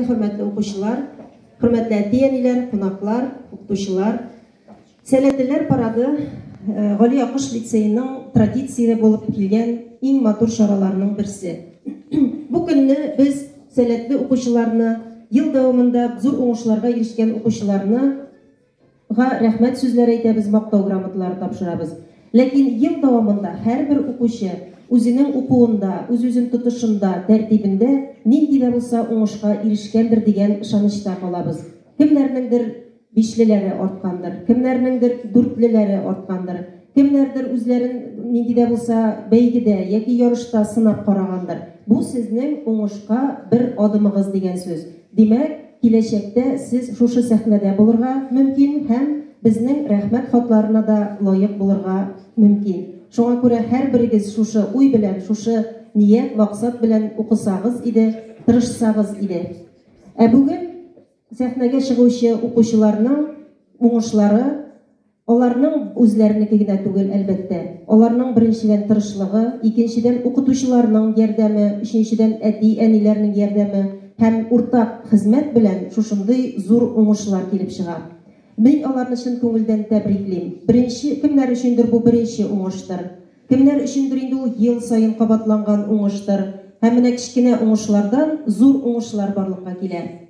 Hürmetli okuşular, hürmetli etiyeniler, konaklar, okuşular, Selahattinler paradı Gali Akış Liseyinin tradisiyada bulup gelgen en matur şaralarının birisi. Bu günü biz Selahattin okuşularını yıl davamında zor oңuşlarga erişken okuşularını rahmet sözleri aytабыз, maqtav gрамоталары tapşırabız. Lakin yıl davamında her bir okuşu özünün okuğunda, özünün tutuşunda, tertibinde nindi de bulsa oңuşka erişkendir degen ышанычта kalabız. Kimlerindir beşlileri artkandır, kimlerindir dörtlileri artkandır, kimlerdir özlerin nindi de bulsa beygide, yaki yarışta sınap karagandır. Bu sizning oңuşka bir adımıгыз degen söz. Demek, gelecekte siz şuşu sahnede bulurga mümkün hem bizning rahmet hatlarına da layık bulurga mümkün. Şoňa göre her birigiz şuşu uy bilen, şuşu niyet, maksat bilen okusagız ide, tırışsagız ide. Bugün sahnege çıgıwçy okuşularning oňuşlary Onlarning özlerine gine tugul elbette. Onlarning birinçiden tırışlığı, ikinçiden okutuşularning yardımı, üçüncüden enilerning yardımı hem ortak hizmet bilen şuşunday zor oňuşlar kelip çıgar. Ben onlarni şin köngülden tebrikleyim. Birinci kimler üçündür bu birinci oňuşlar? Kimler üçündür indi o yıl sayın kabatlangan oňuşlar? Hem mine kichkine oňuşlardan zor oňuşlar barlıkka keler.